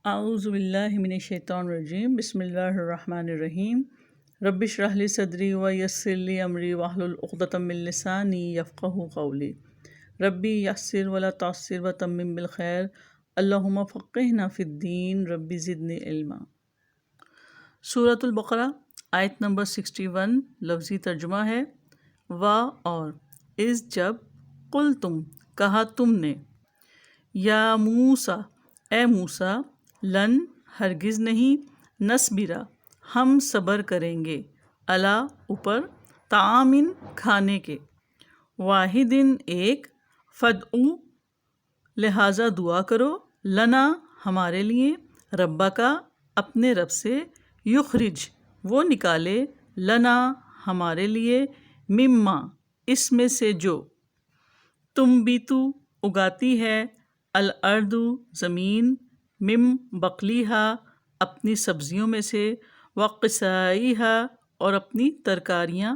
اعوذ باللہ من الشیطان الرجیم، بسم اللہ الرحمن الرحیم۔ رب اشرح لی صدری ویسر لی امری واحلل عقدۃ من لسانی یفقہوا قولی۔ ربی یسر ولا تعسر وتمم بالخیر، اللہم فقہنا فی الدین، ربی زدنی علما۔ سورۃ البقرہ آیت نمبر 61 لفظی ترجمہ ہے اور اس جب قل تم کہا تم نے، یا موسیٰ اے موسیٰ، لن ہرگز نہیں، نصبرا ہم صبر کریں گے، علی اوپر، طعامن کھانے کے، واحدن ایک، فدعو لہٰذا دعا کرو، لنا ہمارے لیے، ربا کا اپنے رب سے، یخرج وہ نکالے، لنا ہمارے لیے، مما اس میں سے جو، تم بھی تو اگاتی ہے، الارض زمین، مم بقلیہا اپنی سبزیوں میں سے، وقصائیہا اور اپنی ترکاریاں،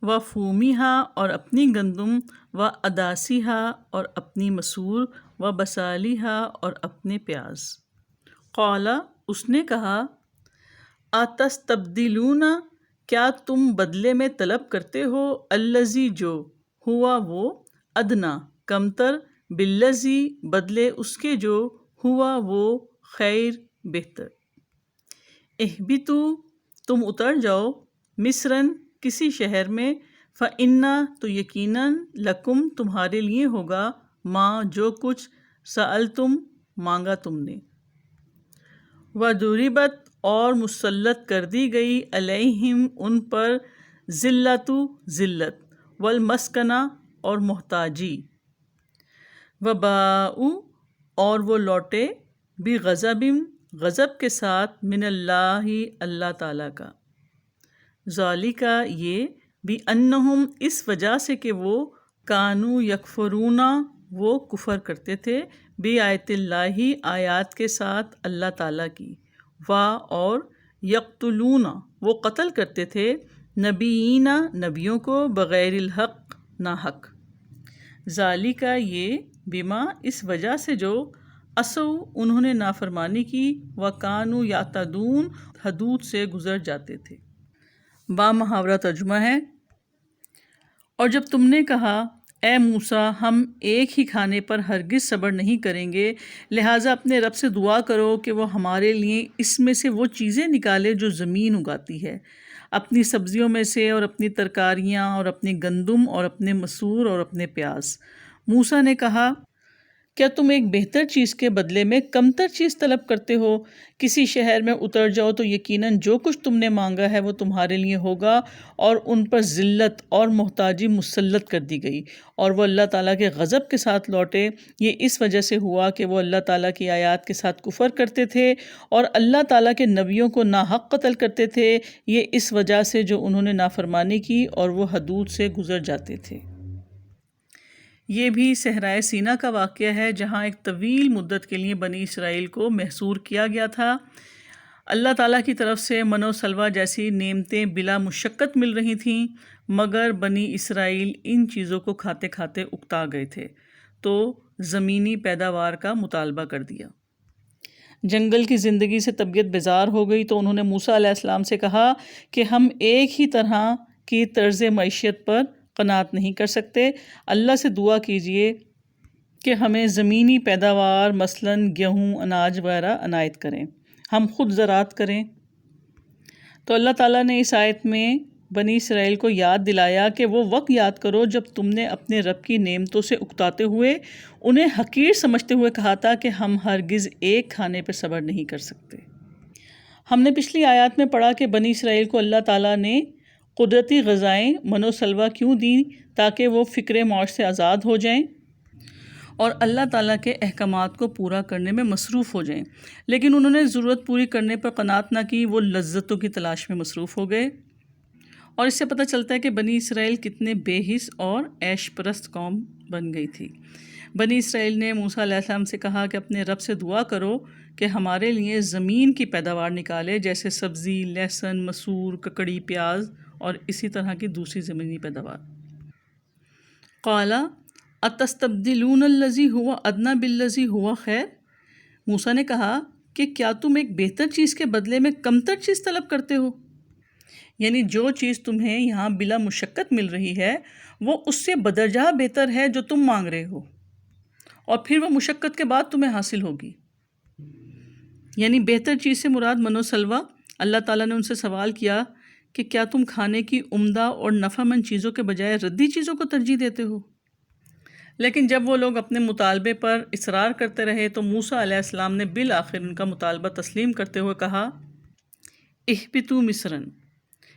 وفومیہا اور اپنی گندم، واداسیہا اور اپنی مسور، وبصالیہا اور اپنے پیاز۔ قال اس نے کہا، اتستبدلون کیا تم بدلے میں طلب کرتے ہو، الذی جو، ہوا وہ، ادنا کمتر، بالذی بدلے اس کے جو، ہوا وہ، خیر بہتر۔ اہبطوا تم اتر جاؤ، مصرن کسی شہر میں، فإنا تو یقیناً، لکم تمہارے لیے ہوگا، ما جو کچھ، سألتم مانگا تم نے، وضربت اور مسلط کر دی گئی، علیہم ان پر، ذلۃ ذلت، والمسکنہ اور محتاجی، وباءوا اور وہ لوٹے، بغضب غضب کے ساتھ، من اللہ اللہ تعالیٰ کا، ذالک یہ، بأنہم اس وجہ سے کہ وہ، کانوا یکفرون وہ کفر کرتے تھے، بآیات اللہ آیات کے ساتھ اللہ تعالیٰ کی، اور یقتلون وہ قتل کرتے تھے، نبیین نبیوں کو، بغیر الحق ناحق، ذالک یہ، بما اس وجہ سے جو، عصوا انہوں نے نافرمانی کی، وکانوا یعتدون حدود سے گزر جاتے تھے۔ با محاورہ ترجمہ ہے، اور جب تم نے کہا، اے موسیٰ ہم ایک ہی کھانے پر ہرگز صبر نہیں کریں گے، لہٰذا اپنے رب سے دعا کرو کہ وہ ہمارے لیے اس میں سے وہ چیزیں نکالے جو زمین اگاتی ہے، اپنی سبزیوں میں سے، اور اپنی ترکاریاں، اور اپنی گندم، اور اپنے مسور، اور اپنے پیاز۔ موسیٰ نے کہا، کیا تم ایک بہتر چیز کے بدلے میں کمتر چیز طلب کرتے ہو؟ کسی شہر میں اتر جاؤ تو یقیناً جو کچھ تم نے مانگا ہے وہ تمہارے لیے ہوگا، اور ان پر ذلت اور محتاجی مسلط کر دی گئی، اور وہ اللہ تعالیٰ کے غضب کے ساتھ لوٹے۔ یہ اس وجہ سے ہوا کہ وہ اللہ تعالیٰ کی آیات کے ساتھ کفر کرتے تھے، اور اللہ تعالیٰ کے نبیوں کو ناحق قتل کرتے تھے، یہ اس وجہ سے جو انہوں نے نافرمانی کی اور وہ حدود سے گزر جاتے تھے۔ یہ بھی صحرائے سینا کا واقعہ ہے، جہاں ایک طویل مدت کے لیے بنی اسرائیل کو محصور کیا گیا تھا۔ اللہ تعالیٰ کی طرف سے من و سلوہ جیسی نعمتیں بلا مشقت مل رہی تھیں، مگر بنی اسرائیل ان چیزوں کو کھاتے کھاتے اکتا گئے تھے، تو زمینی پیداوار کا مطالبہ کر دیا۔ جنگل کی زندگی سے طبیعت بیزار ہو گئی، تو انہوں نے موسیٰ علیہ السلام سے کہا کہ ہم ایک ہی طرح کی طرز معیشت پر قناعت نہیں کر سکتے، اللہ سے دعا کیجئے کہ ہمیں زمینی پیداوار مثلاً گیہوں، اناج وغیرہ عنایت کریں، ہم خود زراعت کریں۔ تو اللہ تعالیٰ نے اس آیت میں بنی اسرائیل کو یاد دلایا کہ وہ وقت یاد کرو جب تم نے اپنے رب کی نعمتوں سے اکتاتے ہوئے، انہیں حقیر سمجھتے ہوئے کہا تھا کہ ہم ہرگز ایک کھانے پر صبر نہیں کر سکتے۔ ہم نے پچھلی آیات میں پڑھا کہ بنی اسرائیل کو اللہ تعالیٰ نے قدرتی غذائیں من و سلوہ کیوں دیں، تاکہ وہ فکر معاش سے آزاد ہو جائیں اور اللہ تعالیٰ کے احکامات کو پورا کرنے میں مصروف ہو جائیں، لیکن انہوں نے ضرورت پوری کرنے پر قناعت نہ کی، وہ لذتوں کی تلاش میں مصروف ہو گئے۔ اور اس سے پتہ چلتا ہے کہ بنی اسرائیل کتنے بے حس اور عیش پرست قوم بن گئی تھی۔ بنی اسرائیل نے موسیٰ علیہ السلام سے کہا کہ اپنے رب سے دعا کرو کہ ہمارے لیے زمین کی پیداوار نکالے، جیسے سبزی، لہسن، مسور، ککڑی، پیاز اور اسی طرح کی دوسری زمینی پیداوار۔ قال اتستبدلون الذی هو ادنی بالذی هو خیر، موسیٰ نے کہا کہ کیا تم ایک بہتر چیز کے بدلے میں کمتر چیز طلب کرتے ہو؟ یعنی جو چیز تمہیں یہاں بلا مشقت مل رہی ہے وہ اس سے بدرجہ بہتر ہے جو تم مانگ رہے ہو، اور پھر وہ مشقت کے بعد تمہیں حاصل ہوگی۔ یعنی بہتر چیز سے مراد من و سلوہ۔ اللہ تعالیٰ نے ان سے سوال کیا کہ کیا تم کھانے کی عمدہ اور نفع مند چیزوں کے بجائے ردی چیزوں کو ترجیح دیتے ہو؟ لیکن جب وہ لوگ اپنے مطالبے پر اصرار کرتے رہے تو موسیٰ علیہ السلام نے بالآخر ان کا مطالبہ تسلیم کرتے ہوئے کہا، اہبطوا مصرا،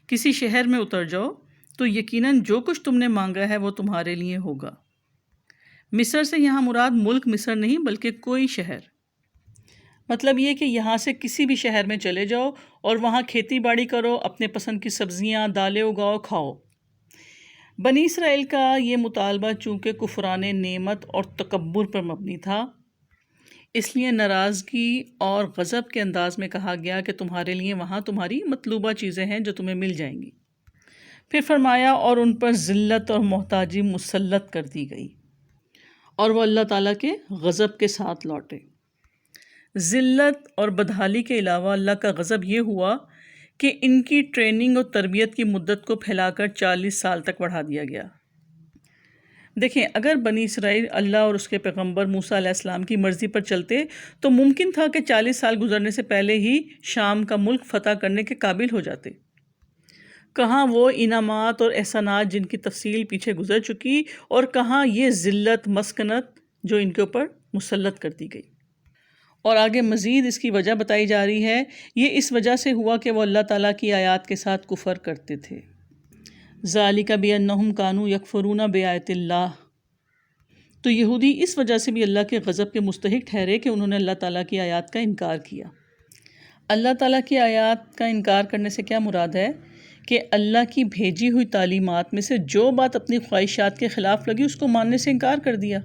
کسی شہر میں اتر جاؤ تو یقیناً جو کچھ تم نے مانگا ہے وہ تمہارے لیے ہوگا۔ مصر سے یہاں مراد ملک مصر نہیں بلکہ کوئی شہر۔ مطلب یہ کہ یہاں سے کسی بھی شہر میں چلے جاؤ اور وہاں کھیتی باڑی کرو، اپنے پسند کی سبزیاں دالیں اگاؤ، کھاؤ۔ بنی اسرائیل کا یہ مطالبہ چونکہ کفران نعمت اور تکبر پر مبنی تھا، اس لیے ناراضگی اور غضب کے انداز میں کہا گیا کہ تمہارے لیے وہاں تمہاری مطلوبہ چیزیں ہیں جو تمہیں مل جائیں گی۔ پھر فرمایا اور ان پر ذلت اور محتاجی مسلط کر دی گئی، اور وہ اللہ تعالیٰ کے غضب کے ساتھ لوٹے۔ ذلت اور بدحالی کے علاوہ اللہ کا غضب یہ ہوا کہ ان کی ٹریننگ اور تربیت کی مدت کو پھیلا کر 40 سال تک بڑھا دیا گیا۔ دیکھیں، اگر بنی اسرائیل اللہ اور اس کے پیغمبر موسیٰ علیہ السلام کی مرضی پر چلتے تو ممکن تھا کہ 40 سال گزرنے سے پہلے ہی شام کا ملک فتح کرنے کے قابل ہو جاتے۔ کہاں وہ انعامات اور احسانات جن کی تفصیل پیچھے گزر چکی، اور کہاں یہ ذلت مسکنت جو ان کے اوپر مسلط کر دی گئی۔ اور آگے مزید اس کی وجہ بتائی جا رہی ہے، یہ اس وجہ سے ہوا کہ وہ اللہ تعالیٰ کی آیات کے ساتھ کفر کرتے تھے۔ ذالک بانہم کانوا یکفرون بآیات اللہ، تو یہودی اس وجہ سے بھی اللہ کے غضب کے مستحق ٹھہرے کہ انہوں نے اللہ تعالیٰ کی آیات کا انکار کیا۔ اللہ تعالیٰ کی آیات کا انکار کرنے سے کیا مراد ہے کہ اللہ کی بھیجی ہوئی تعلیمات میں سے جو بات اپنی خواہشات کے خلاف لگی اس کو ماننے سے انکار کر دیا۔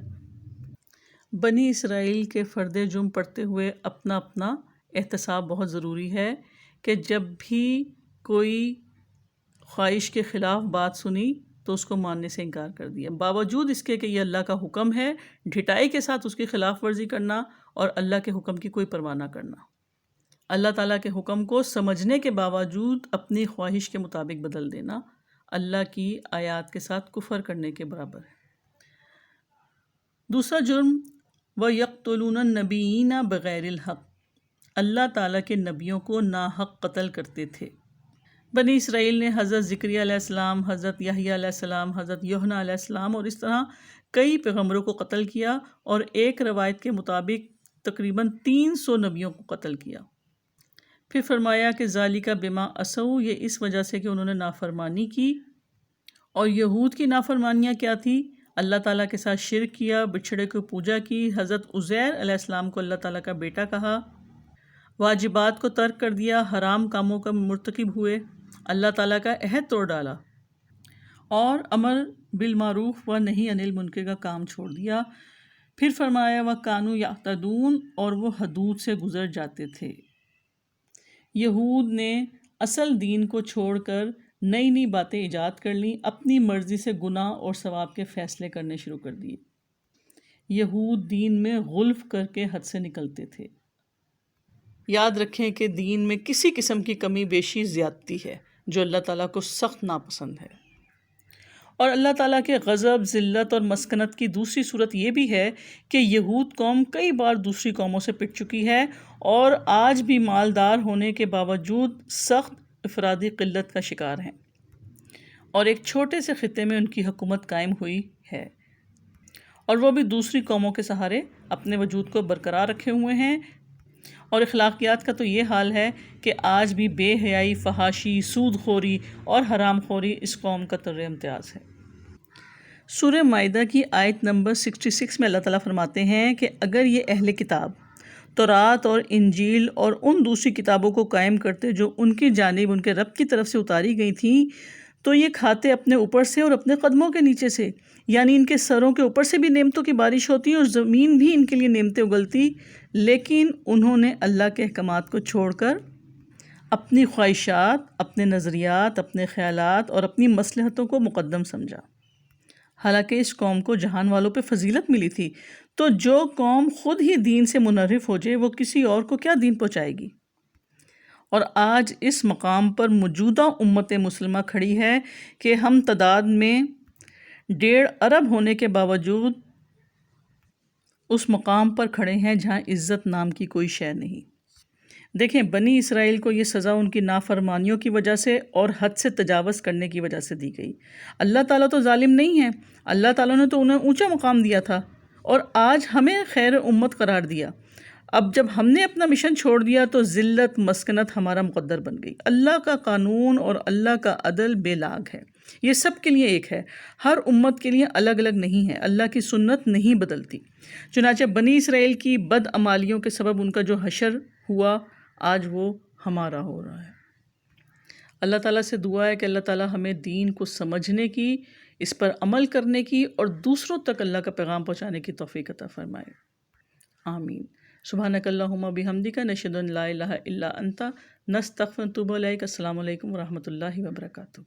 بنی اسرائیل کے فرد جرم پڑھتے ہوئے اپنا اپنا احتساب بہت ضروری ہے کہ جب بھی کوئی خواہش کے خلاف بات سنی تو اس کو ماننے سے انکار کر دیا، باوجود اس کے کہ یہ اللہ کا حکم ہے، ڈھٹائی کے ساتھ اس کی خلاف ورزی کرنا اور اللہ کے حکم کی کوئی پرواہ نہ کرنا۔ اللہ تعالیٰ کے حکم کو سمجھنے کے باوجود اپنی خواہش کے مطابق بدل دینا اللہ کی آیات کے ساتھ کفر کرنے کے برابر ہے۔ دوسرا جرم، وَيَقْتُلُونَ النَّبِيِّينَ بِغَيْرِ الْحَقِّ، اللہ تعالیٰ کے نبیوں کو ناحق قتل کرتے تھے۔ بنی اسرائیل نے حضرت زکریا علیہ السلام، حضرت یحییٰ علیہ السلام، حضرت یوحنا علیہ السلام اور اس طرح کئی پیغمبروں کو قتل کیا، اور ایک روایت کے مطابق تقریباً 300 نبیوں کو قتل کیا۔ پھر فرمایا کہ ذالک بما عصوا، یہ اس وجہ سے کہ انہوں نے نافرمانی کی۔ اور یہود کی نافرمانیاں کیا تھی؟ اللہ تعالیٰ کے ساتھ شرک کیا، بچھڑے کو پوجا کی، حضرت عزیر علیہ السلام کو اللہ تعالیٰ کا بیٹا کہا، واجبات کو ترک کر دیا، حرام کاموں کا مرتکب ہوئے، اللہ تعالیٰ کا عہد توڑ ڈالا، اور امر بالمعروف و نہی عن المنکر کا کام چھوڑ دیا۔ پھر فرمایا وَكَانُوا يَعْتَدُونَ، اور وہ حدود سے گزر جاتے تھے۔ یہود نے اصل دین کو چھوڑ کر نئی نئی باتیں ایجاد کر لیں، اپنی مرضی سے گناہ اور ثواب کے فیصلے کرنے شروع کر دیے۔ یہود دین میں غلف کر کے حد سے نکلتے تھے۔ یاد رکھیں کہ دین میں کسی قسم کی کمی بیشی زیادتی ہے جو اللہ تعالیٰ کو سخت ناپسند ہے۔ اور اللہ تعالیٰ کے غضب، ذلت اور مسکنت کی دوسری صورت یہ بھی ہے کہ یہود قوم کئی بار دوسری قوموں سے پٹ چکی ہے اور آج بھی مالدار ہونے کے باوجود سخت افرادی قلت کا شکار ہیں، اور ایک چھوٹے سے خطے میں ان کی حکومت قائم ہوئی ہے، اور وہ بھی دوسری قوموں کے سہارے اپنے وجود کو برقرار رکھے ہوئے ہیں۔ اور اخلاقیات کا تو یہ حال ہے کہ آج بھی بے حیائی، فحاشی، سود خوری اور حرام خوری اس قوم کا طرز امتیاز ہے۔ سورہ مائدہ کی آیت نمبر 66 میں اللہ تعالیٰ فرماتے ہیں کہ اگر یہ اہل کتاب تورات اور انجیل اور ان دوسری کتابوں کو قائم کرتے جو ان کی جانب ان کے رب کی طرف سے اتاری گئی تھیں، تو یہ کھاتے اپنے اوپر سے اور اپنے قدموں کے نیچے سے، یعنی ان کے سروں کے اوپر سے بھی نعمتوں کی بارش ہوتی اور زمین بھی ان کے لیے نعمتیں اگلتی، لیکن انہوں نے اللہ کے احکامات کو چھوڑ کر اپنی خواہشات، اپنے نظریات، اپنے خیالات اور اپنی مصلحتوں کو مقدم سمجھا۔ حالانکہ اس قوم کو جہان والوں پہ فضیلت ملی تھی، تو جو قوم خود ہی دین سے منحرف ہو جائے وہ کسی اور کو کیا دین پہنچائے گی؟ اور آج اس مقام پر موجودہ امت مسلمہ کھڑی ہے کہ ہم تعداد میں 1.5 ارب ہونے کے باوجود اس مقام پر کھڑے ہیں جہاں عزت نام کی کوئی شے نہیں۔ دیکھیں، بنی اسرائیل کو یہ سزا ان کی نافرمانیوں کی وجہ سے اور حد سے تجاوز کرنے کی وجہ سے دی گئی۔ اللہ تعالیٰ تو ظالم نہیں ہے، اللہ تعالیٰ نے تو انہیں اونچا مقام دیا تھا اور آج ہمیں خیر امت قرار دیا۔ اب جب ہم نے اپنا مشن چھوڑ دیا تو ذلت مسکنت ہمارا مقدر بن گئی۔ اللہ کا قانون اور اللہ کا عدل بے لاگ ہے، یہ سب کے لیے ایک ہے، ہر امت کے لیے الگ الگ نہیں ہے۔ اللہ کی سنت نہیں بدلتی۔ چنانچہ بنی اسرائیل کی بدعمالیوں کے سبب ان کا جو حشر ہوا، آج وہ ہمارا ہو رہا ہے۔ اللہ تعالیٰ سے دعا ہے کہ اللہ تعالیٰ ہمیں دین کو سمجھنے کی، اس پر عمل کرنے کی اور دوسروں تک اللہ کا پیغام پہنچانے کی توفیق عطا فرمائے۔ آمین۔ سبحانک اللہم و بحمدک، نشہد ان لا الہ الا انت، نستغفرک و نتوب الیک۔ السلام علیکم ورحمۃ اللہ وبرکاتہ۔